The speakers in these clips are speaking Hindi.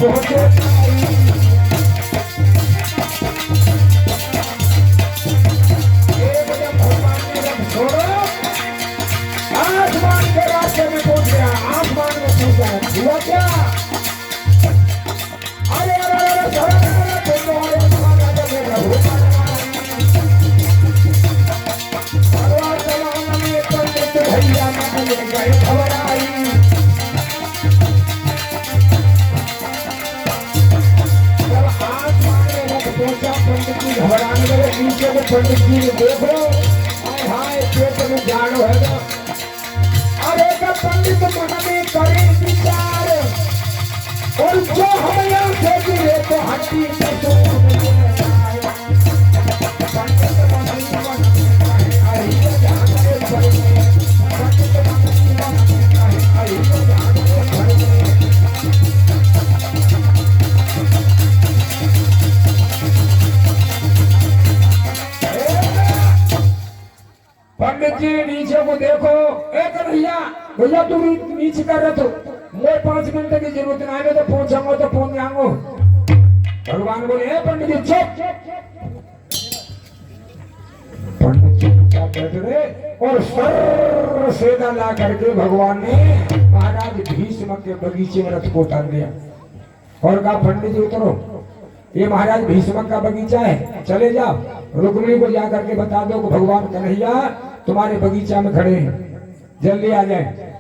पहुंचे भगवान ने जब छोड़ो आसमान के रास्ते में पहुंच गया। आसमान में पूछा हुआ क्या? अरे अरे अरे भैया खबर आई। जब आसमान में रथ पहुंचा पंडित जी घबराने लगे। नीचे को पंडित जी ने देखो हाय हाय पेट में जान होगा। अरे का पंडित मन में करे विचार और जो हम यहाँ से गिरे तो हड्डी पंडित जी नीचे को देखो। एक भैया भैया तुम नीचे कर रहे थे। मुझे 5 मिनट की जरूरत नहीं है तो पहुंचाऊंगा तो पहुंच जाऊंगा। भगवान बोले पंडित जी चुप। पंडित जी क्या बैठ रहे और सर सीधा ला करके भगवान ने महाराज भीष्म के बगीचे में रथ को उतार दिया और कहा पंडित जी उतरो, ये महाराज भीष्म का बगीचा है, चले जाओ। रुक्मिणी को जाकर के बता दो कि भगवान कन्हैया तुम्हारे बगीचा में खड़े हैं, जल्दी आ जाए।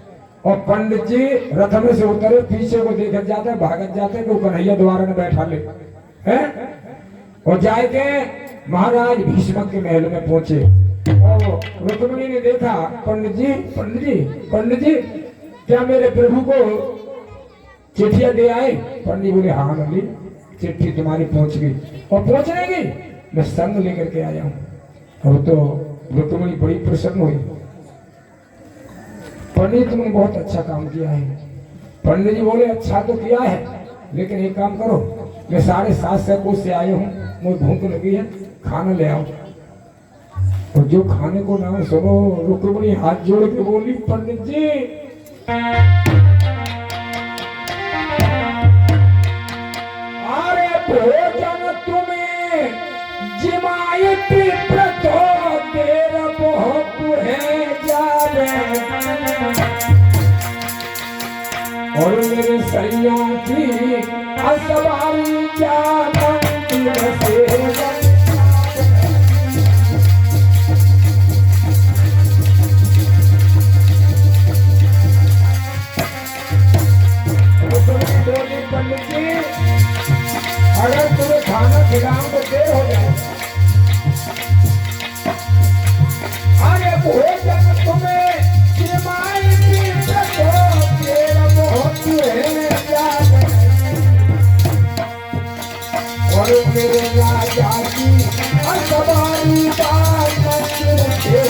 और पंडित जी रथ में से उतरे, पीछे को देखत जाते भागत जाते कि कन्हैया द्वार में बैठा ले हैं और जाए के महाराज भीष्म के महल में पहुंचे। और रुक्मिणी ने देखा पंडित जी पंडित जी पंडित जी क्या मेरे प्रभु को चिट्ठियां दे आए? पंडित बोले हाँ नंदी चिट्ठी तुम्हारी पहुंच गई और पहुंचने की मैं संग लेकर के आया हूँ। अब तो रुक्मिणी बड़ी प्रसन्न हुई। पंडित तुमने बहुत अच्छा काम किया है। पंडित जी बोले अच्छा तो किया है लेकिन एक काम करो, मैं 7.5 कोस से आया हूँ, मुझे भूख लगी है, खाना ले आओ। और जो खाने को नाम सुनो रुक्मिणी हाथ जोड़ के बोली पंडित जी अरे भोजन तुम्हें जिमायती प्रतो देर बहुत है जावे और मेरे सैया की असवारी क्या मंदिर से पंडित जी अगर तुम्हें खाना खिलाऊं तो देर हो जाए। अरे भोजन तुम्हें और मेरे राजा की असवारी बात मंदिर से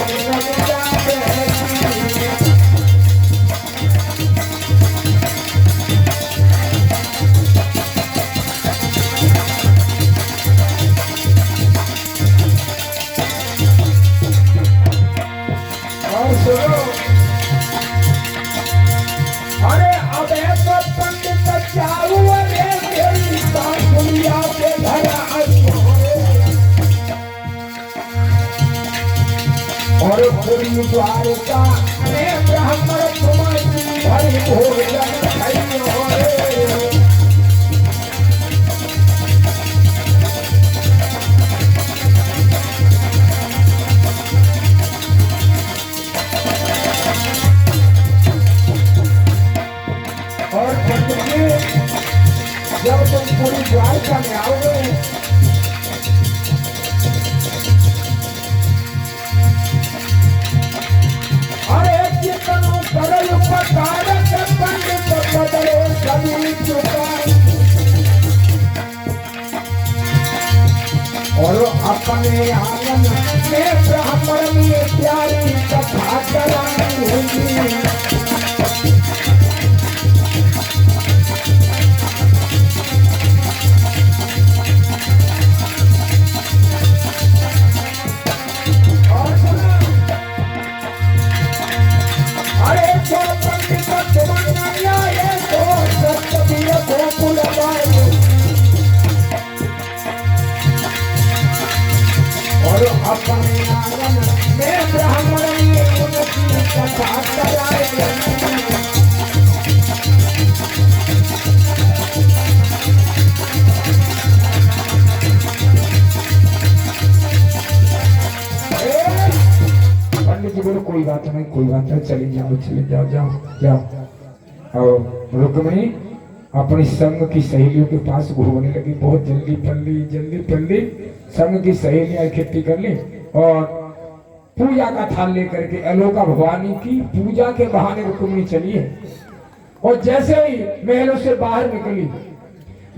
अरे अब ऐसा पंडित चालू रे मेरी दुनिया के घर और पूरी द्वारका में ब्राह्मण तुम्हारी हरि भोजन खाइयो जब तुम पूरी द्वारका में आओगे अरे कितनों सरल उपकार पंडित बदले सभी चुकाई और अपने आंगन में ब्राह्मण में प्यारी कथा करानी होगी। Bye. कोई बात नहीं, चली जाओ चली जाओ, जाओ जाओ। और रुक्मिणी अपनी संग की सहेलियों के पास घूमने लगी। बहुत जल्दी पल्ली संग की सहेलियां इकट्ठी कर ली और पूजा का थाल लेकर के अलोका भवानी की पूजा के बहाने रुक्मिणी चली है। और जैसे ही महलों से बाहर निकली,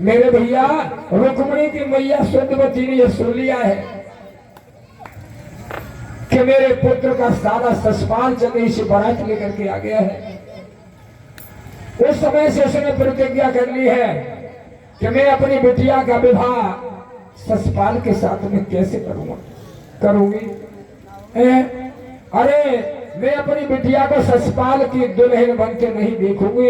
मेरे भैया रुक्मिणी की मैया सुंदरवती ने यह सुन लिया है कि मेरे पुत्र का सारा ससपाल चंद्र से बारात लेकर के आ गया है। उस समय से उसने प्रतिज्ञा कर ली है कि मैं अपनी बिटिया का विवाह ससपाल के साथ में कैसे करूंगी। अरे मैं अपनी बिटिया को ससपाल की दुल्हन बनते नहीं देखूंगी।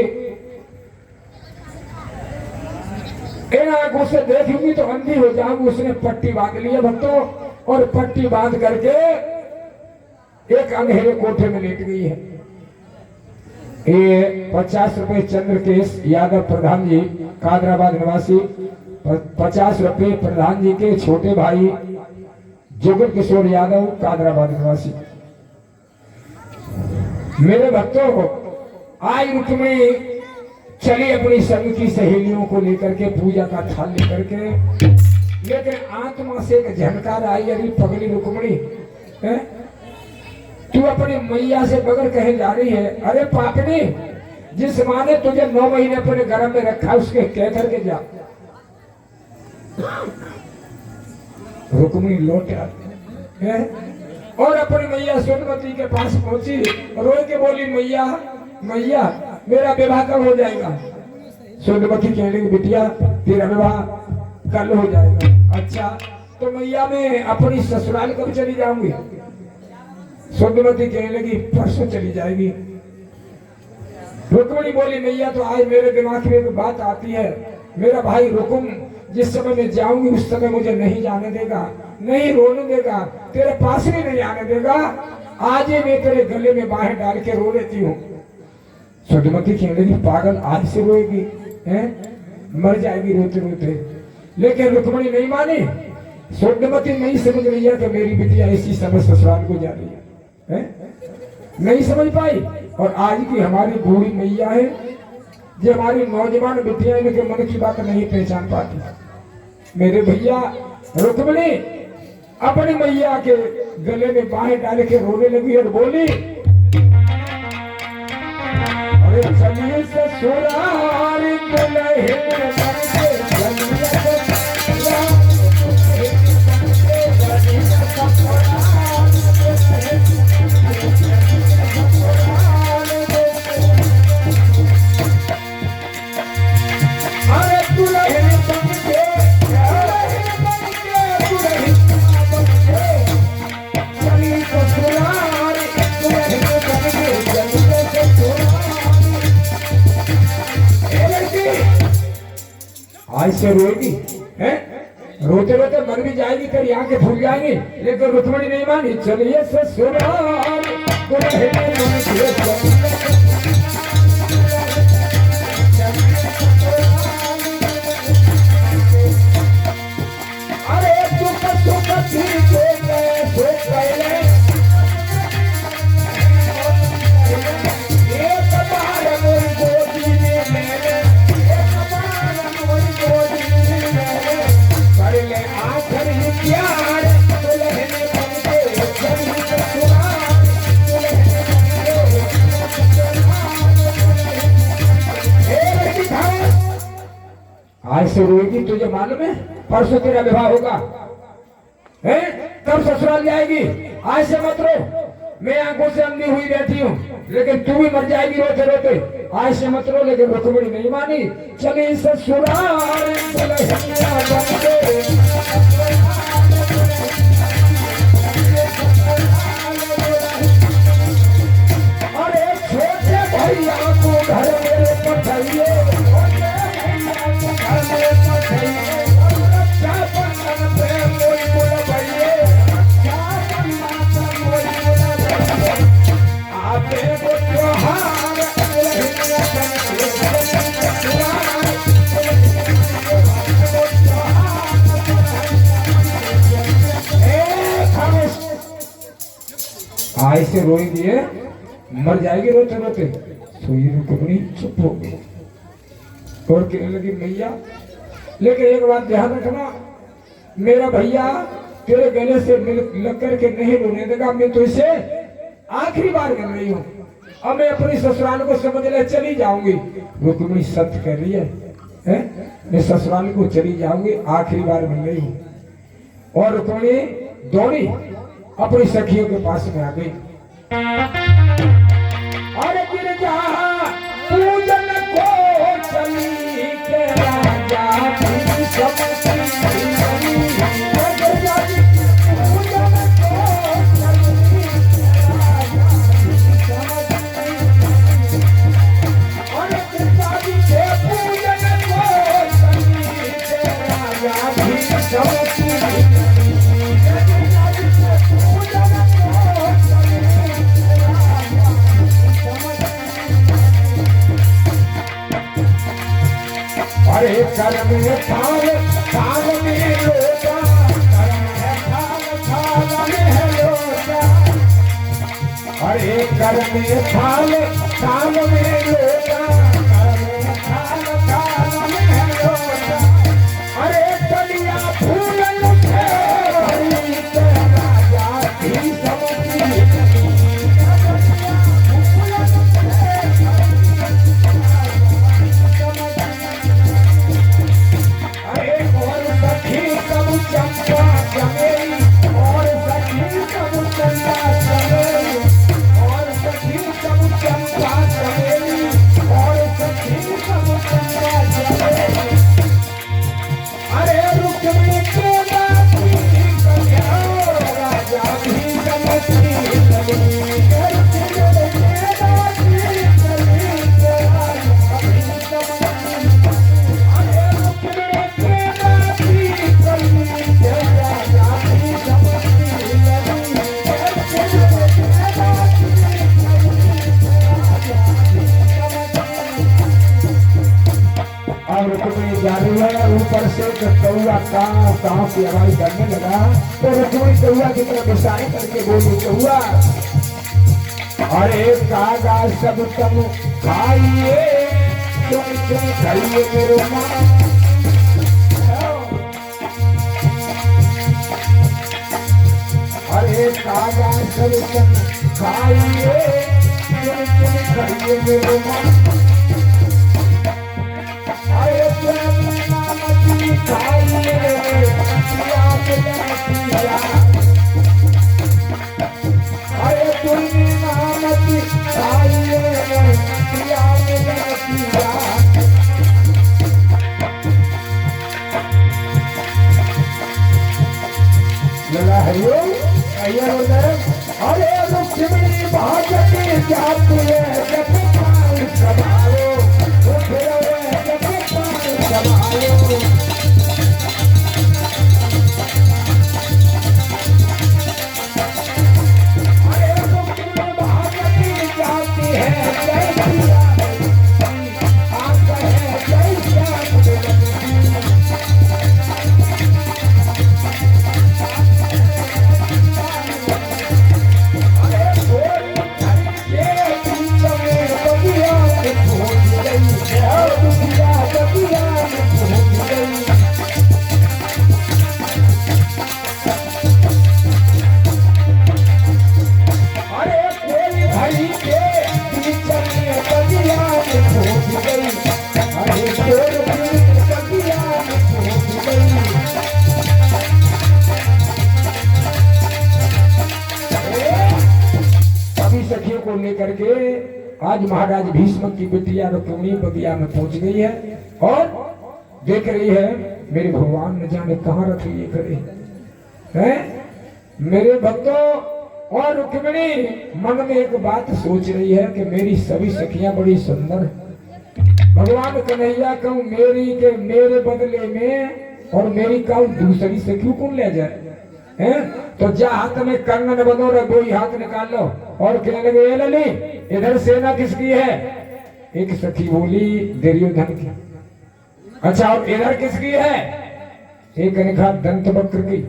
इन आंखों से देखूंगी तो अंधी हो जाऊंगी। उसने पट्टी बांध ली है भक्तों, और पट्टी बांध करके एक अंधेरे कोठे में लेट गई है। ये 50 रुपए चंद्रकेश यादव प्रधान जी, कादराबाद निवासी, 50 रुपए प्रधान जी के छोटे भाई जुगल किशोर यादव, कादराबाद निवासी। मेरे भक्तों, आज रुक्मिणी चली अपनी संग की सहेलियों को लेकर के पूजा का थाल लेकर के, लेकिन आत्मा से एक झनकार आई, अरे पगली रुक्मिणी, तू अपनी मैया से बगैर कहे जा रही है। अरे पापनी, जिस माँ ने तुझे 9 महीने अपने घर में रखा उसके कह करके जा। रुक्मिणी लौट आती है और अपनी मैया सुंदरवती के पास पहुंची, रोए के बोली, मैया मैया मेरा विवाह कब हो जाएगा। सुंदरवती कहने लगी, बिटिया तेरा विवाह कल हो जाएगा। अच्छा, तो मैया मैं अपनी ससुराल कब चली जाऊंगी। सुंदरवती कहने लगी, परसों चली जाएगी। रुक्मिणी बोली, मैया तो आज मेरे दिमाग में एक बात आती है, मेरा भाई रुकुम जिस समय मैं जाऊंगी उस समय मुझे नहीं जाने देगा, नहीं रोने देगा, तेरे पास भी नहीं आने देगा। आज ही मैं तेरे गले में बाहें डाल के रो लेती हूँ। सुंदरवती कहने लगी, पागल, आज से रोएगी, मर जाएगी रोते रोते। लेकिन रुक्मिणी नहीं मानी। सुंदरवती नहीं समझ रही है कि मेरी बिटिया इसी समय ससुराल को जा रही है, नहीं समझ पाई। और आज की हमारी बूढ़ी मैया है, जो हमारी नौजवान बिटिया इनके मन की बात नहीं पहचान पाती। मेरे भैया रुक्मिणी अपनी मैया के गले में बाहें डाल के रोने लगी और बोली, अरे चलिए ससुराल दुल्हन आज से रोएगी, रोते रोते मर भी जाएगी, तेरी आंखें फूल जाएंगी। लेकिन रुक्मिणी नहीं मानी, चलिए ससुराल अरे आज से रोएगी, तुझे मालूम है परसों तेरा विवाह होगा, है तब ससुराल जाएगी। आज से मत रो, मैं आंखों से अंधी हुई बैठी हूँ, लेकिन तू भी मर जाएगी रोते रोते। आज से मत रो। लेकिन रुक्मिणी नहीं मानी, चली ससुराल अरे छोटे भैया को घर में पठाइए, आज से रोएंगी मर जाएगी रोते रोते। तो ये रुक्मिणी चुप हो गई और कहने लगी मैया लेकिन एक बात ध्यान रखना, मेरा भैया तेरे गले से मिल लग करके नहीं रोने देगा, मैं तो इसे आखिरी बार मिल रही हूँ, अब मैं अपनी ससुराल को समझ ले चली जाऊंगी। रुक्मिणी सत्य कह रही है? मैं ससुराल को चली जाऊंगी, आखिरी बार मिल रही हूँ। और रुक्मिणी दौड़ी अपनी सखियों के पास में आ गई। और गिरजा पूजन को चली के राजा की समझी कर में थाल थाल में लोटा, कर में थाल थाल में लोटा, अरे कर में थाल थाल में लोटा, कर में थाल थाल में लोटा, अरे कलिया फूलन से भरी के राजा की समझी चंपा चमेली और सखी सब चंदा चमेली और सखी सब चंपा चमेली और सखी सब चंदा चमेली। अरे रुक्मिणी के नाती कन्या राजा भी समझी लगी, ऊपर से कौआ काव की आवाज करने लगा। तो रुक्मिणी कौआ की तरफ इशारे करके बोली कौआ अरे कागा सब तुम खाइए तुम खाइए मेरे माँ, अरे कागा सब तुम खाइए तुम खाइए मेरे माँ, अरे अरे रुक्मिणी भागती जाती है जब पाल संभालो, जब पाल संभालो, लेकर के आज महाराज भीष्म की बिटिया रुक्मिणी बगिया में पहुंच गई है और देख रही है मेरे भगवान न जाने कहां रख लिए खड़े हैं मेरे भक्तों। और रुक्मिणी मन में एक बात सोच रही है कि मेरी सभी सखियां बड़ी सुंदर है, भगवान कन्हैया कहूं मेरी के मेरे बदले में और मेरी कहूं दूसरी सखी कौन ले जाए हैं? तो जा हाथ में कंगन बनो रे दो ही हाथ निकाल लो और कहने लगे ये लली इधर सेना किसकी है? एक सखी बोली दुर्योधन की। अच्छा और इधर किसकी है? एक ने कहा दंत वक्र की।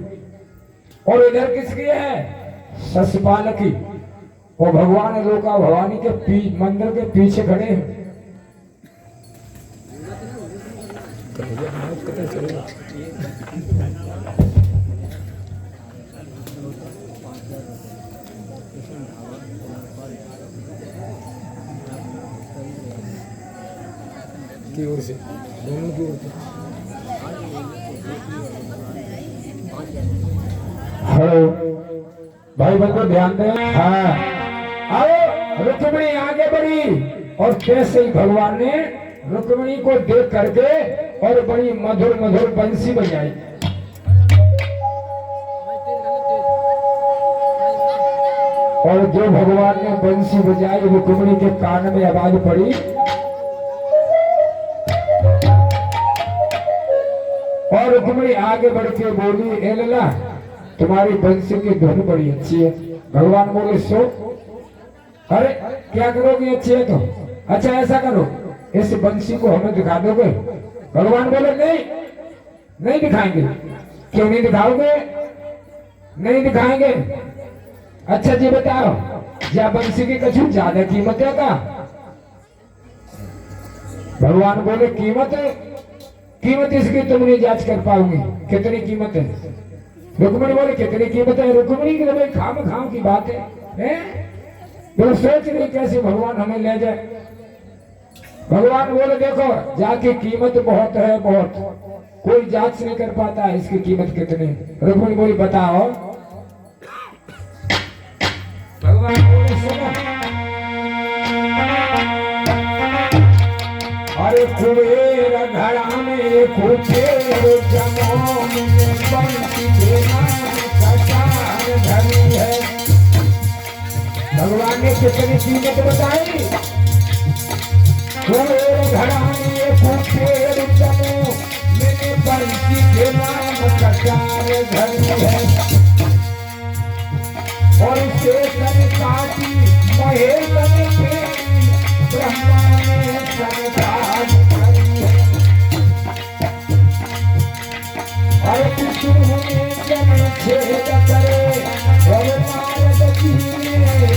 और इधर किसकी है? शशपाल की। और भगवान लोका भवानी के मंदिर के पीछे खड़े हैं। की ओर से दोनों की ओर से हेलो भाई बंधु ध्यान दें। हाँ आओ, रुक्मिणी आगे बढ़ी और कैसे ही भगवान ने रुक्मिणी को देख करके और बड़ी मधुर मधुर बंसी बजाई। और जो भगवान ने बंसी बजाई रुक्मिणी के कान में आवाज पड़ी और रुक्मिणी आगे बढ़ के बोली, ए लला तुम्हारी बंसी की धुन बड़ी अच्छी है। भगवान बोले सो, अरे क्या करोगे, अच्छी है तो अच्छा ऐसा करो इस बंसी को हमें दिखा दोगे। भगवान बोले नहीं, नहीं दिखाएंगे। क्यों नहीं दिखाओगे? नहीं दिखाएंगे। अच्छा जी बताओ, या बंसी की कुछ ज्यादा कीमत है क्या? भगवान बोले कीमत है, कीमत इसकी तुम नहीं जांच कर पाओगे। कितनी कीमत है? रुक्मिणी बोले कितनी कीमत है? रुक्मिणी के लिए खाम की बात है, तो सोच रही कैसे भगवान हमें ले जाए। भगवान बोले देखो जाके कीमत बहुत है, बहुत, कोई जांच नहीं कर पाता इसकी कीमत कितनी। रुक्मिणी बोली बताओ। भगवान बोले सुनो, अरे कुबेर घड़ा में कुबेर जमो में बंसी देना सरकार धनी है। भगवान ने कितनी कीमत बताई? कुबेर घड़ा में कुबेर जमो में बंसी देना सरकार धनी है। और शेषन काटी महेश ने ब्रह्मा ने संसार करी है। और कृष्ण ने जन छेद करे और नारद जी ने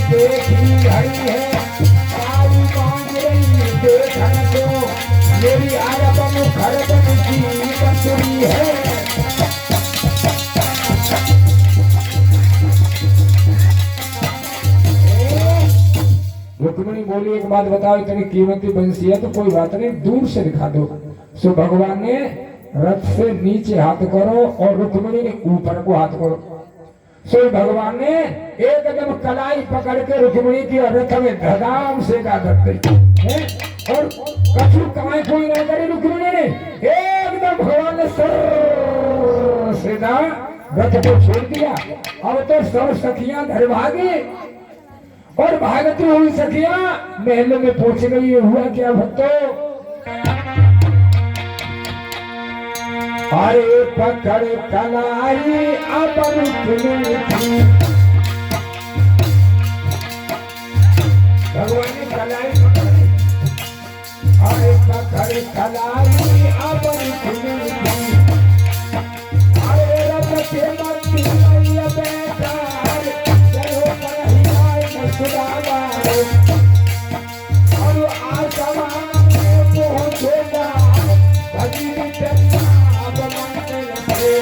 देखी हरी है। सारी मांग रही देखन को मेरी आरबन खरबन की बंसुरी है। रुक्मिणी बोली एक बात बताओ, इतनी कीमती बंसी है तो कोई बात नहीं, दूर से दिखा दो। सो भगवान ने रथ से नीचे हाथ करो और रुक्मिणी ने ऊपर को हाथ करो। सो भगवान ने एकदम कलाई पकड़ के रुक्मिणी की रथ में धड़ाम से कर दी और कछु कमाई कोई नहीं करी। रुक्मिणी ने एकदम भगवान ने सर सीधा रथ को छोड़ दिया। अब तो सब सखियां घर भागी और भागती हुई सखियां महल में पहुंच गई। हुआ क्या भक्तों? अरे पकड़ कलाई अपन थी, भगवान ने कलाई पकड़ी। अरे पकड़ कलाई अपन थी, अरे रब के मत बैठा चलो और आसमान में पहुंचेगा भगीरथ अब मानते लगे।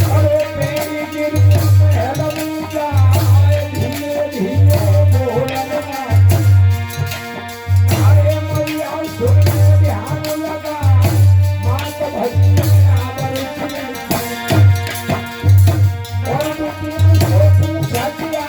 अरे मेरी गिरने महल में जाए धीरे धीरे बोलना। अरे मैया सुनने ध्यान लगा मात भक्ति आवर और दुनिया को पूछा दिया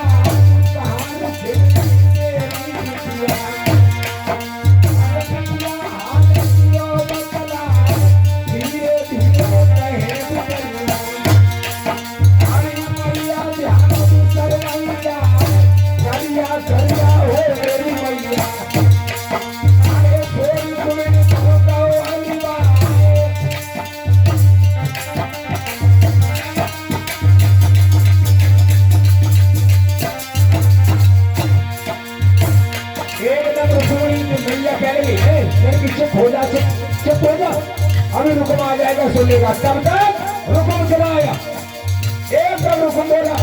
अभी रुकम आ जाएगा सुनेगा, तब तक रुकम चला आया। एक रुकम बोला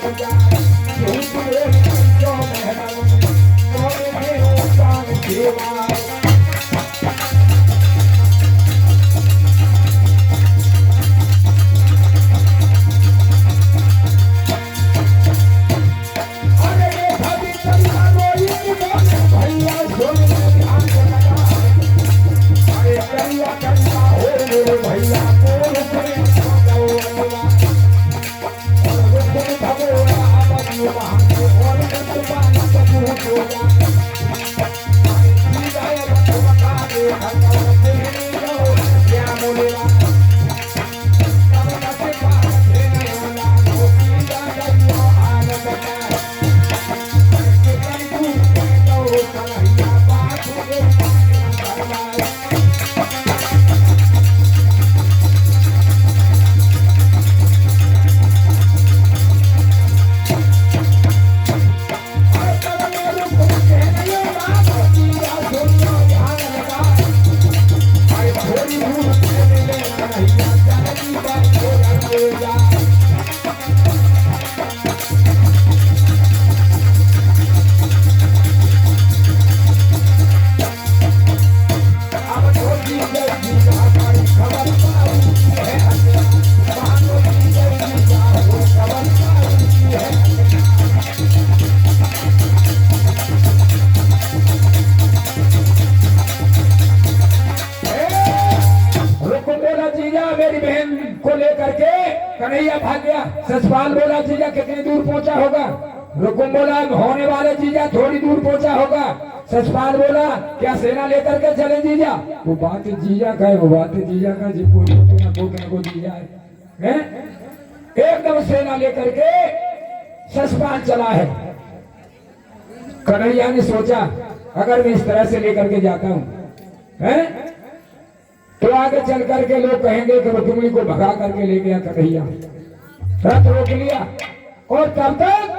बन जाए झूठ बोल जो मेहमान और मेरे प्राण जीवा कन्हैया भाग गया। ससपाल बोला जीजा कितनी दूर पहुंचा होगा? रुकुम बोला होने वाले जीजा थोड़ी दूर पहुंचा होगा। ससपाल बोला क्या सेना लेकर के चले जीजा? वो बात जीजा का है, वो बात जीजा का जी को जीजा है। एकदम सेना लेकर के ससपाल चला है। कन्हैया ने सोचा अगर मैं इस तरह से लेकर के जाता हूँ तो आगे चल करके लोग कहेंगे कि रुक्मिणी को भगा करके ले गया कन्हैया। रथ रोक लिया और तब तक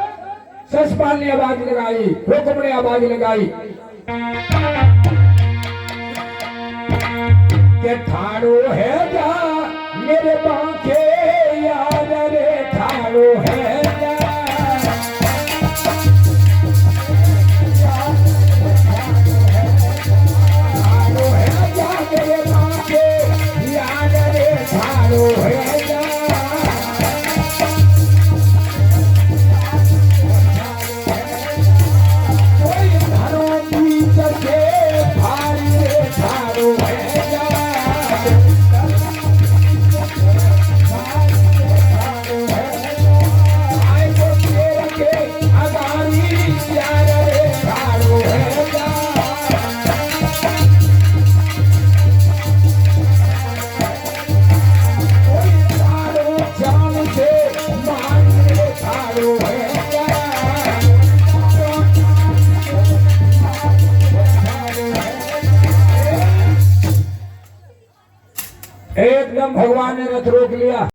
ससपाल ने आवाज लगाई, रुक्मिणी ने आवाज लगाई कि ठाड़ो है जा मेरे बांके यार रे ठाड़ो है जा एकदम भगवान ने रथ रोक लिया।